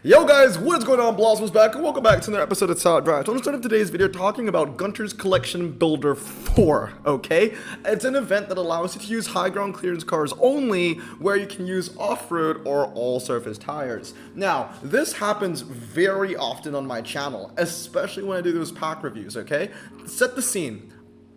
Yo guys, what is going on? Blossom's back and welcome back to another episode of Solid Drive. So I'm going to start off today's video talking about Gunter's Collection Builder 4, okay? It's an event that allows you to use high ground clearance cars only where you can use off-road or all-surface tires. Now, this happens very often on my channel, especially when I do those pack reviews, okay? Set the scene.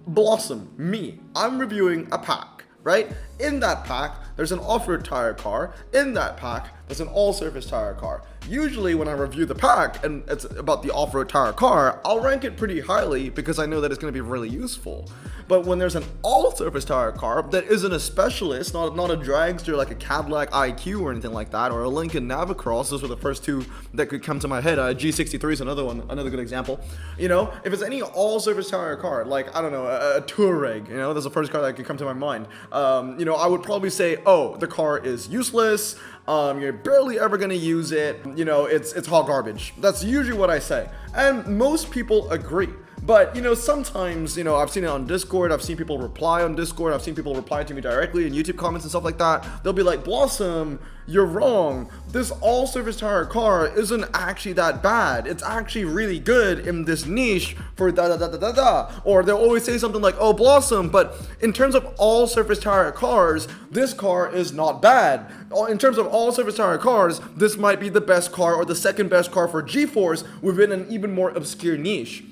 Blossom, me, I'm reviewing a pack, right? In that pack, there's an off-road tire car. In that pack, there's an all-surface tire car. Usually when I review the pack and it's about the off-road tire car, I'll rank it pretty highly because I know that it's going to be really useful. But when there's an all-surface tire car that isn't a specialist, not a dragster like a Cadillac IQ or anything like that, or a Lincoln Navicross, those were the first two that could come to my head. G63 is another good example. You know, if it's any all-surface tire car, like, I don't know, a Touareg, you know, that's the first car that could come to my mind. You know, I would probably say, oh, the car is useless. You're barely ever gonna use it. You know, it's hot garbage. That's usually what I say. And most people agree. But, you know, sometimes, you know, I've seen it on Discord, I've seen people reply on Discord, I've seen people reply to me directly in YouTube comments and stuff like that. They'll be like, Blossom, you're wrong. This all-surface tire car isn't actually that bad. It's actually really good in this niche for da-da-da-da-da-da. Or they'll always say something like, oh, Blossom, but in terms of all-surface tire cars, this car is not bad. In terms of all-surface tire cars, this might be the best car or the second best car for G-Force within an even more obscure niche.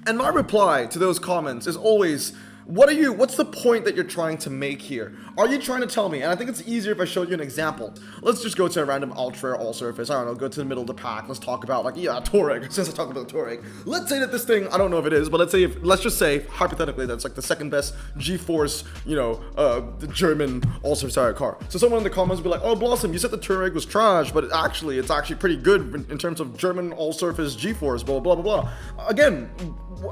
And my reply to those comments is always, what's the point that you're trying to make here? Are you trying to tell me, and I think it's easier if I show you an example. Let's just go to a random ultra all surface, I don't know, go to the middle of the pack, let's talk about, like, yeah, Touareg, since I talked about the Touareg. Let's say that this thing, I don't know if it is, but let's just say, hypothetically, that's like the second best G-Force, you know, the German all-surface tire car. So someone in the comments will be like, oh, Blossom, you said the Touareg was trash, but it's actually pretty good in terms of German all-surface G-Force, blah, blah, blah, blah. Again,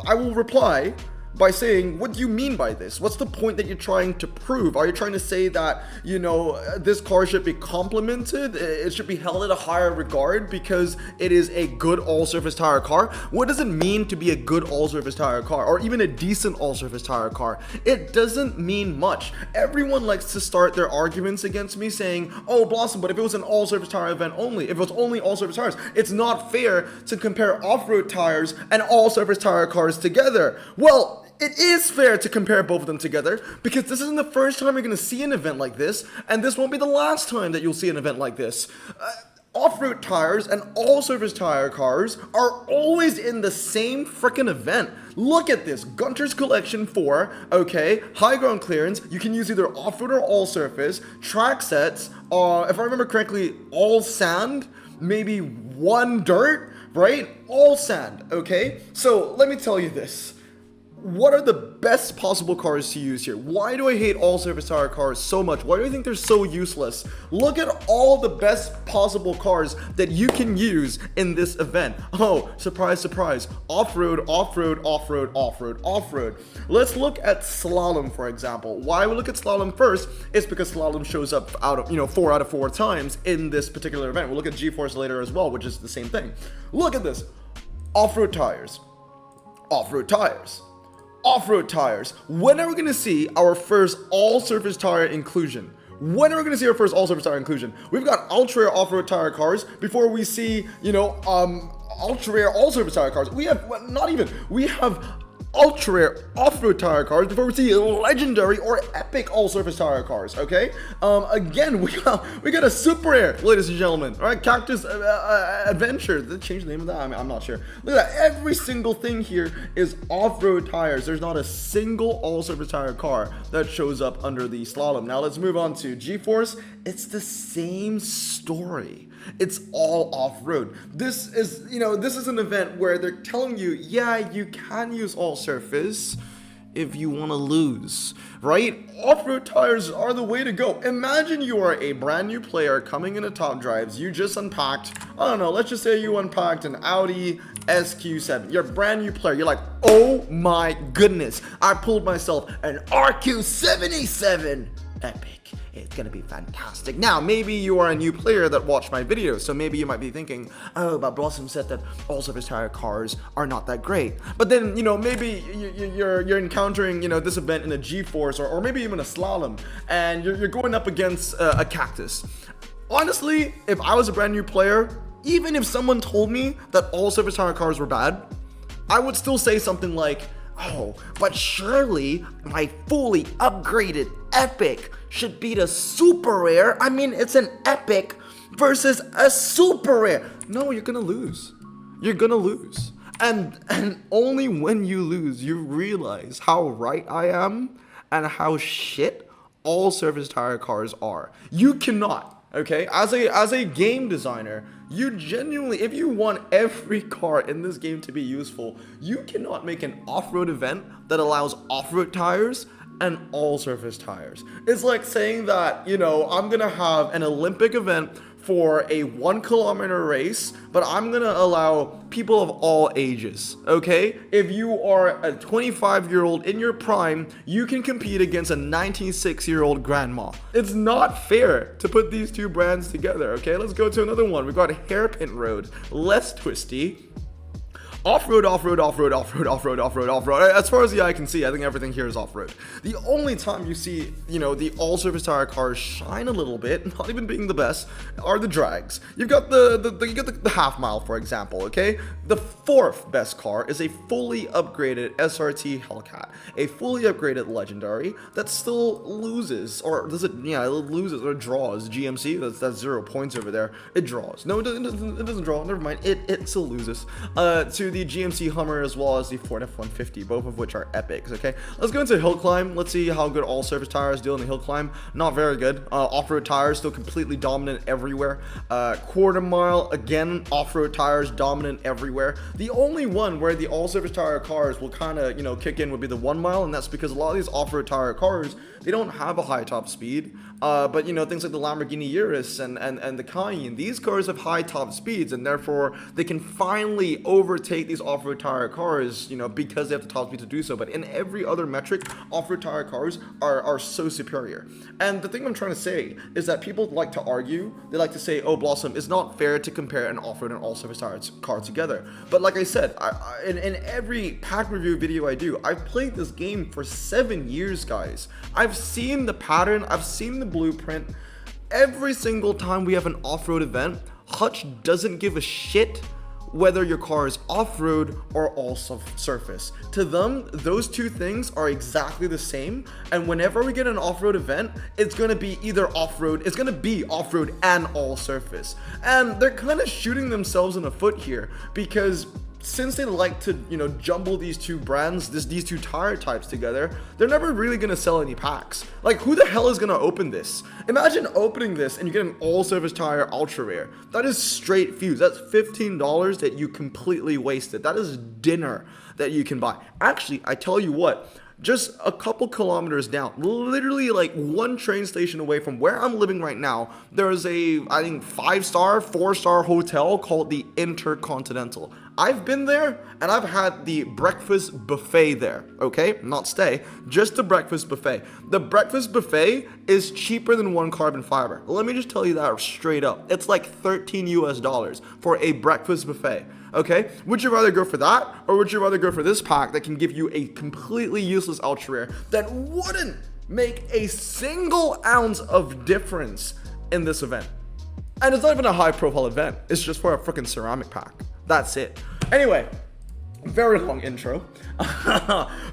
I will reply by saying, what do you mean by this? What's the point that you're trying to prove? Are you trying to say that, you know, this car should be complimented? It should be held in a higher regard because it is a good all-surface tire car? What does it mean to be a good all-surface tire car or even a decent all-surface tire car? It doesn't mean much. Everyone likes to start their arguments against me saying, oh, Blossom, but if it was an all-surface tire event only, if it was only all-surface tires, it's not fair to compare off-road tires and all-surface tire cars together. Well, it is fair to compare both of them together because this isn't the first time you're going to see an event like this, and this won't be the last time that you'll see an event like this. Off-road tires and all-surface tire cars are always in the same freaking event. Look at this, Gunter's Collection 4, okay, high ground clearance, you can use either off-road or all-surface, track sets, if I remember correctly, all sand, maybe one dirt, right? All sand, okay? So let me tell you this. What are the best possible cars to use here? Why do I hate all-surface tire cars so much? Why do I think they're so useless? Look at all the best possible cars that you can use in this event. Oh, surprise, surprise. Off-road, off-road, off-road, off-road, off-road. Let's look at Slalom, for example. Why we look at Slalom first is because Slalom shows up out of, 4 out of 4 times in this particular event. We'll look at G-Force later as well, which is the same thing. Look at this. Off-road tires. Off-road tires. Off-road tires. When are we going to see our first all-surface tire inclusion? When are we going to see our first all-surface tire inclusion? We've got ultra-rare off-road tire cars before we see, ultra-rare all-surface tire cars. We have, we have ultra-rare off-road tire cars before we see legendary or epic all-surface tire cars, okay? Again, we got a super rare, ladies and gentlemen, all right? Cactus Adventure. Did they change the name of that? I'm not sure. Look at that. Every single thing here is off-road tires. There's not a single all-surface tire car that shows up under the Slalom. Now let's move on to G-Force. It's the same story. It's all off-road. This is an event where they're telling you, yeah, you can use all surface if you want to lose, right? Off-road tires are the way to go. Imagine you are a brand new player coming into Top Drives. You just unpacked, I don't know, let's just say you unpacked an Audi SQ7. You're a brand new player. You're like, oh my goodness, I pulled myself an RQ77. Epic. It's gonna be fantastic. Now, maybe you are a new player that watched my video, so maybe you might be thinking, oh, but Blossom said that all-surface tire cars are not that great. But then, maybe you're encountering, this event in a G-Force or maybe even a Slalom, and you're going up against a Cactus. Honestly, if I was a brand new player, even if someone told me that all surface tire cars were bad, I would still say something like, oh, but surely my fully upgraded epic should beat a super rare. I mean, it's an epic versus a super rare. No, you're gonna lose. You're gonna lose. And only when you lose, you realize how right I am and how shit all surface tire cars are. You cannot, okay? As a game designer, you genuinely, if you want every car in this game to be useful, you cannot make an off-road event that allows off-road tires and all surface tires. It's like saying that, you know, I'm gonna have an Olympic event for a 1 kilometer race, but I'm gonna allow people of all ages, okay? If you are a 25-year-old in your prime, you can compete against a 96-year-old grandma. It's not fair to put these two brands together, okay? Let's go to another one. We've got Hairpin Road, less twisty. Off-road, off-road, off-road, off-road, off-road, off-road, off-road. As far as the eye can see, I think everything here is off-road. The only time you see, you know, the all-surface tire cars shine a little bit, not even being the best, are the drags. You've got the half mile, for example, okay? The fourth best car is a fully upgraded SRT Hellcat, a fully upgraded Legendary that still loses, or does it? Yeah, it loses or draws. GMC, that's 0 points over there. It draws. No, it doesn't draw. Never mind. It still loses. To the GMC Hummer as well as the Ford F-150, both of which are epics, okay? Let's go into hill climb. Let's see how good all surface tires do in the hill climb. Not very good. Off-road tires still completely dominant everywhere. Quarter mile, again, off-road tires dominant everywhere. The only one where the all surface tire cars will kind of, you know, kick in would be the 1 mile, and that's because a lot of these off-road tire cars, they don't have a high top speed. But you know, things like the Lamborghini Urus and the Cayenne, these cars have high top speeds, and therefore they can finally overtake these off-road tire cars, you know, because they have the top speed to do so. But in every other metric, off-road tire cars are so superior. And the thing I'm trying to say is that people like to argue, they like to say, oh, Blossom, it's not fair to compare an off-road and all-surface tire car together. But like I said, in every pack review video I do, I've played this game for 7 years, guys. I've seen the pattern, I've seen the blueprint. Every single time we have an off-road event, Hutch doesn't give a shit whether your car is off-road or all surface. To them, those two things are exactly the same, and whenever we get an off-road event, it's gonna be either off-road, it's gonna be off-road and all surface. And they're kind of shooting themselves in the foot here, because since they like to, you know, jumble these two brands, these two tire types together, they're never really gonna sell any packs. Like, who the hell is gonna open this? Imagine opening this and you get an all-surface tire ultra rare. That is straight fuse. That's $15 that you completely wasted. That is dinner that you can buy. Actually, I tell you what, just a couple kilometers down, literally like one train station away from where I'm living right now, there's a, I think, 5-star, 4-star hotel called the Intercontinental. I've been there and I've had the breakfast buffet there, okay? Not stay, just the breakfast buffet. The breakfast buffet is cheaper than one carbon fiber. Let me just tell you that straight up. It's like $13 US for a breakfast buffet. Okay, would you rather go for that, or would you rather go for this pack that can give you a completely useless ultra rare that wouldn't make a single ounce of difference in this event? And it's not even a high profile event, it's just for a freaking ceramic pack. That's it. Anyway, very long intro.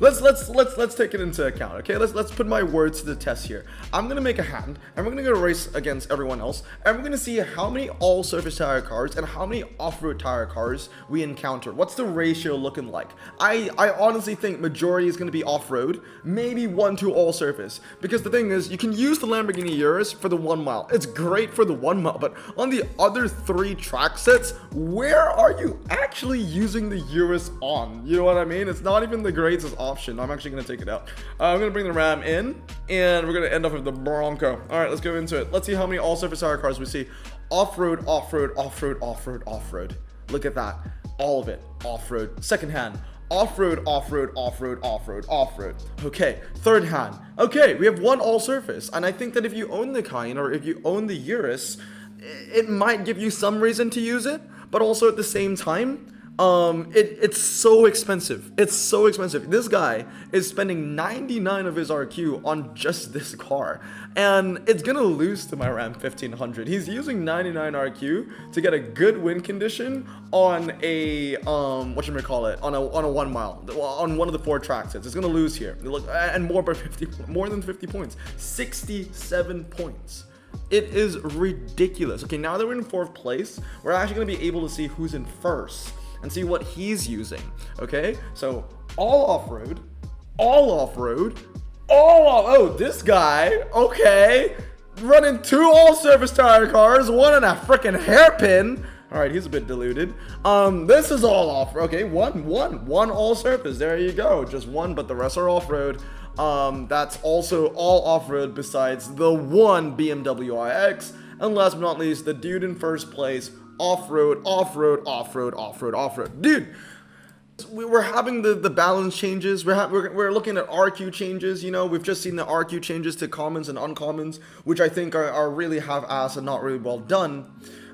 let's take it into account, okay? Let's put my words to the test here. I'm gonna make a hand, and we're gonna go race against everyone else, and we're gonna see how many all-surface tire cars and how many off-road tire cars we encounter. What's the ratio looking like? I honestly think majority is gonna be off-road, maybe 1 to all-surface, because the thing is, you can use the Lamborghini Urus for the 1 mile. It's great for the 1 mile, but on the other 3 track sets, where are you actually using the Urus on? You know what I mean? It's not even the greatest option. I'm actually going to take it out. I'm going to bring the Ram in, and we're going to end up with the Bronco. All right, let's go into it. Let's see how many all-surface tire cars we see. Off-road, off-road, off-road, off-road, off-road. Look at that. All of it. Off-road. Second hand. Off-road, off-road, off-road, off-road, off-road. Okay, third hand. Okay, we have 1 all-surface, and I think that if you own the Cayenne or if you own the Urus, it might give you some reason to use it, but also at the same time, It's so expensive. It's so expensive. This guy is spending 99 of his RQ on just this car, and it's gonna lose to my Ram 1500. He's using 99 RQ to get a good wind condition on a whatchamacallit, on a 1 mile, on one of the 4 tracks. It's gonna lose here. Look, and more than 50 points, 67 points. It is ridiculous. Okay, now that we're in 4th place, we're actually gonna be able to see who's in 1st and see what he's using. Okay, so all off-road, oh, this guy, okay, running 2 all-surface tire cars, 1 in a freaking hairpin. All right, he's a bit diluted. This is all off-road. Okay, one all-surface. There you go, just 1, but the rest are off-road. That's also all off-road besides the 1 BMW iX, and last but not least, the dude in 1st place, off-road. Dude, we're having the balance changes. We're looking at RQ changes. You know, we've just seen the RQ changes to commons and uncommons, which I think are really half-assed and not really well done.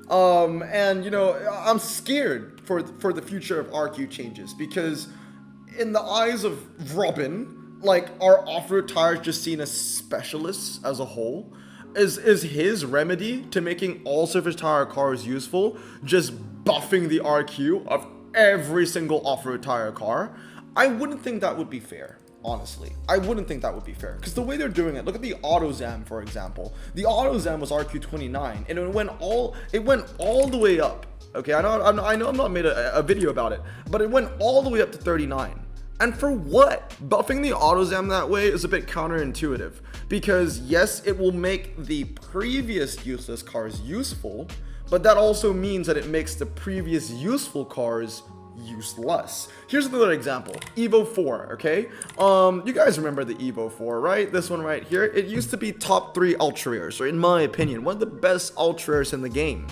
And you know, I'm scared for the future of RQ changes, because in the eyes of Robin, like, are off-road tires just seen as specialists as a whole? Is his remedy to making all surface tire cars useful just buffing the RQ of every single off-road tire car? I wouldn't think that would be fair, honestly. I wouldn't think that would be fair, because the way they're doing it, look at the AutoZam, for example. The AutoZam was RQ29, and it went all the way up. Okay, I know I'm not made a video about it, but it went all the way up to 39. And for what? Buffing the AutoZam that way is a bit counterintuitive, because yes, it will make the previous useless cars useful, but that also means that it makes the previous useful cars useless. Here's another example, Evo 4, okay? You guys remember the Evo 4, right? This one right here. It used to be top 3 ultra rares, or in my opinion, one of the best ultra rares in the game.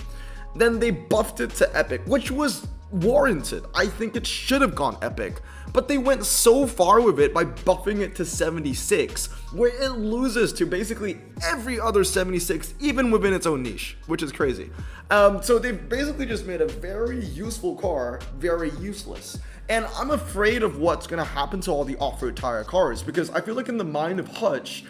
Then they buffed it to epic, which was warranted. I think it should have gone epic, but they went so far with it by buffing it to 76, where it loses to basically every other 76, even within its own niche, which is crazy. So they've basically just made a very useful car very useless. And I'm afraid of what's going to happen to all the off-road tire cars, because I feel like in the mind of Hutch,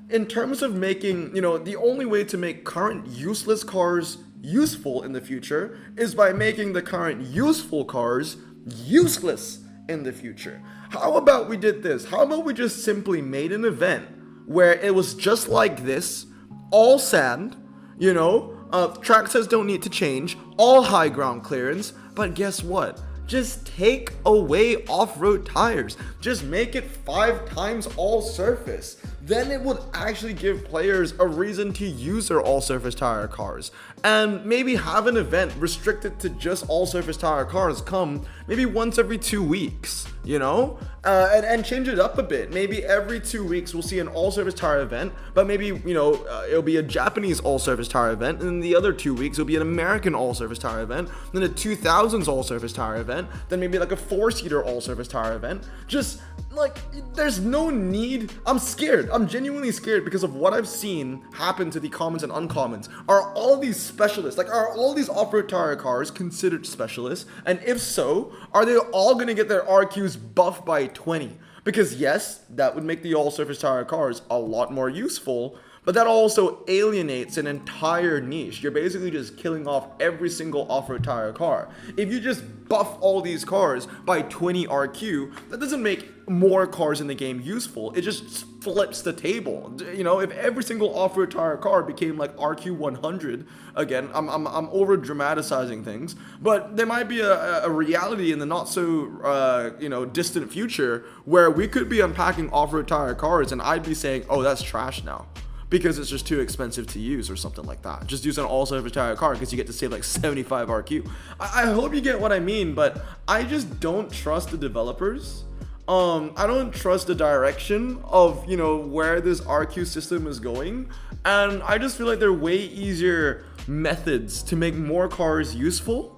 in terms of making, you know, the only way to make current useless cars useful in the future is by making the current useful cars useless in the future. How about we did this? How about we just simply made an event where it was just like this, all sand, you know, track says don't need to change, all high ground clearance, but guess what? Just take away off-road tires. Just make it 5 times all surface. Then it would actually give players a reason to use their all-surface tire cars. And maybe have an event restricted to just all-surface tire cars come maybe once every 2 weeks, you know? And change it up a bit. Maybe every 2 weeks we'll see an all-surface tire event, but maybe, you know, it'll be a Japanese all-surface tire event, and then the other 2 weeks it'll be an American all-surface tire event, then a 2000s all-surface tire event, then maybe like a 4-seater all-surface tire event. Just, like, there's no need. I'm scared. I'm genuinely scared because of what I've seen happen to the commons and uncommons. Are all these specialists, like, are all these off-road tire cars considered specialists? And if so, are they all going to get their RQs buffed by 20? Because yes, that would make the all-surface tire cars a lot more useful, but that also alienates an entire niche. You're basically just killing off every single off-road tire car. If you just buff all these cars by 20 RQ, that doesn't make more cars in the game useful. It just flips the table. You know, if every single off-road tire car became like RQ 100, again, I'm over dramatizing things, but there might be a reality in the not so you know, distant future where we could be unpacking off-road tire cars and I'd be saying, oh, that's trash now, because it's just too expensive to use or something like that. Just use an all-surface tire car because you get to save like 75 RQ. I hope you get what I mean, but I just don't trust the developers. I don't trust the direction of, you know, where this RQ system is going, and I just feel like there are way easier methods to make more cars useful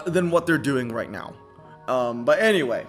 than what they're doing right now. But anyway,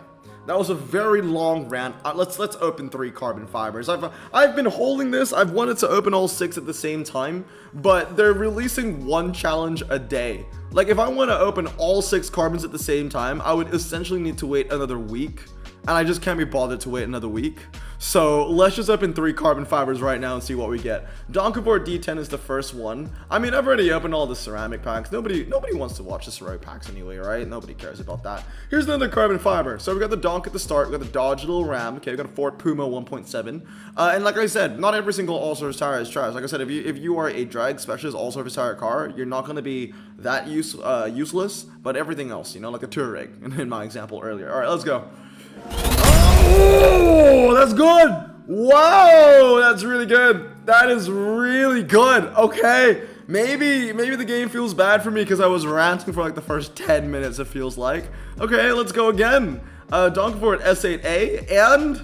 That was a very long rant. Let's open 3 carbon fibers. I've been holding this. I've wanted to open all 6 at the same time, but they're releasing 1 challenge a day. Like, if I want to open all 6 carbons at the same time, I would essentially need to wait another week, and I just can't be bothered to wait another week. So let's just open 3 carbon fibers right now and see what we get. Donkavore D10 is the first one. I mean, I've already opened all the ceramic packs. Nobody wants to watch the ceramic packs anyway, right? Nobody cares about that. Here's another carbon fiber. So we got the Donk at the start. We got the Dodge Little Ram. Okay, we got a Ford Puma 1.7. And like I said, not every single all-surface tire is trash. Like I said, if you are a drag specialist all-surface tire car, you're not going to be that useless. But everything else, you know, like a Touareg in my example earlier. All right, let's go. Oh, that's good. Wow, that's really good. That is really good. Okay, maybe the game feels bad for me because I was ranting for like the first 10 minutes, it feels like. Okay, let's go again. Donkavore at S8A and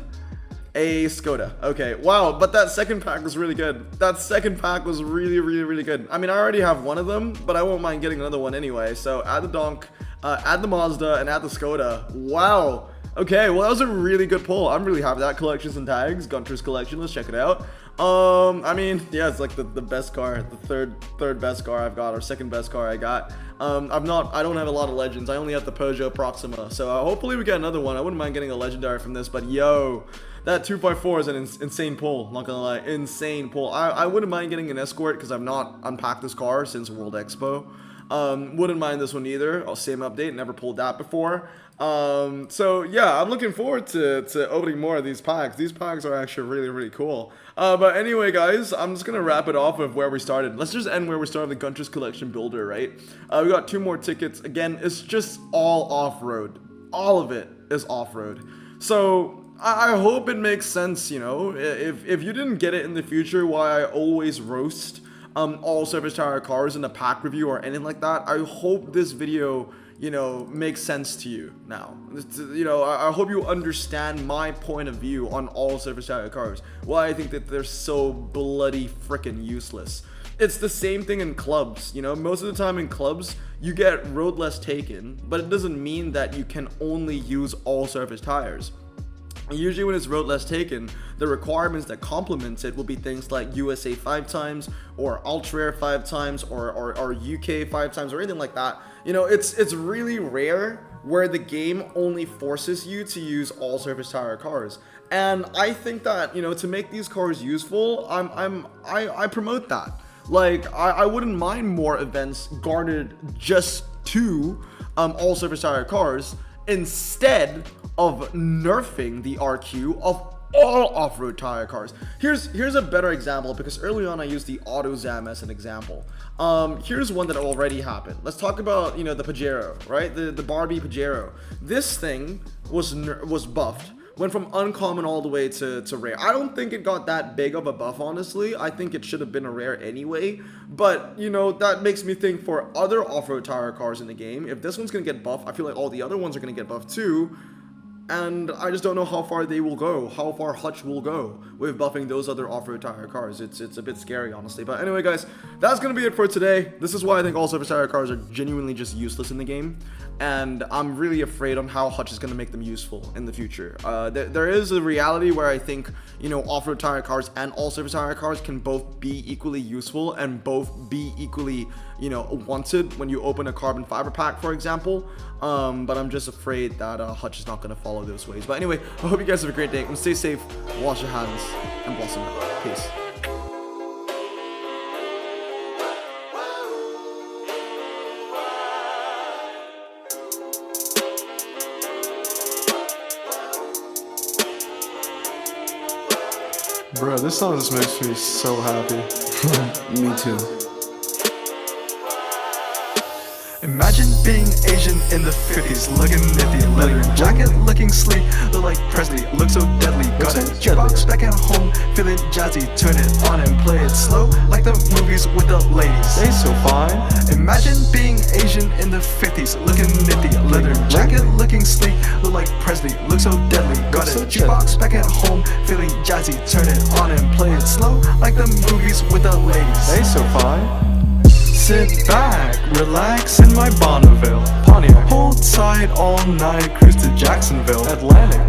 a Skoda. Okay, wow, but that second pack was really good. That second pack was really good. I mean, I already have one of them, but I won't mind getting another one anyway. So add the Donk, add the Mazda, and add the Skoda. Wow. Okay, well, that was a really good pull. I'm really happy with that. Collections and tags, Gunter's collection. Let's check it out. I mean, yeah, it's like the best car, the third best car I've got, or second best car I got. I don't have a lot of legends. I only have the Peugeot Proxima. So hopefully we get another one. I wouldn't mind getting a legendary from this, but yo, that 2x4 is an insane pull. Not gonna lie, insane pull. I wouldn't mind getting an Escort because I've not unpacked this car since World Expo. Wouldn't mind this one either. Same update, never pulled that before. So yeah, I'm looking forward to opening more of these packs. These packs are actually really cool. But anyway, guys, I'm just gonna wrap it off with where we started. Let's just end where we started, the Gunter's Collection Builder, right? We got 2 more tickets. Again, it's just all off-road. All of it is off-road. So I hope it makes sense, you know. If you didn't get it in the future, why I always roast all surface tire cars in a pack review or anything like that, I hope this video, you know, makes sense to you now. You know, I hope you understand my point of view on all surface tire cars, why I think that they're so bloody freaking useless. It's the same thing in clubs, you know, most of the time in clubs, you get road less taken, but it doesn't mean that you can only use all surface tires. Usually when it's road less taken, the requirements that complements it will be things like USA 5 times or Ultra Rare 5 times or UK 5 times or anything like that. You know, it's really rare where the game only forces you to use all surface tire cars. And I think that, you know, to make these cars useful, I promote that. Like, I wouldn't mind more events garnered just to all surface tire cars instead of nerfing the RQ of all off-road tire cars. Here's a better example, because early on I used the AutoZam as an example. Here's one that already happened. Let's talk about, you know, the Pajero, right? The Barbie Pajero. This thing was buffed. Went from uncommon all the way to rare. I don't think it got that big of a buff, honestly. I think it should have been a rare anyway. But, you know, that makes me think for other off-road tire cars in the game, if this one's going to get buffed, I feel like all the other ones are going to get buffed too. And I just don't know how far they will go, how far Hutch will go with buffing those other off-road tire cars. It's a bit scary, honestly. But anyway, guys, that's going to be it for today. This is why I think all surface tire cars are genuinely just useless in the game. And I'm really afraid on how Hutch is going to make them useful in the future. There is a reality where I think, you know, off-road tire cars and all surface tire cars can both be equally useful and both be equally, you know, wanted when you open a carbon fiber pack, for example. But I'm just afraid that Hutch is not going to follow those ways. But anyway, I hope you guys have a great day. Stay safe, wash your hands, and blossom out. Peace. Bro, this song just makes me so happy. Me too. Imagine being Asian in the 50s, looking nifty, leather jacket, looking sleek, look like Presley, look so deadly. Got a jukebox back at home, feeling jazzy, turn it on and play it slow, like the movies with the ladies. They so fine. Imagine being Asian in the 50s, looking nifty, leather jacket, looking sleek, look like Presley, look so deadly. Got a jukebox back at home, feeling jazzy, turn it on and play it slow, like the movies with the ladies. They so fine. Sit back, relax in my Bonneville Pontiac. Hold tight all night, cruise to Jacksonville Atlantic.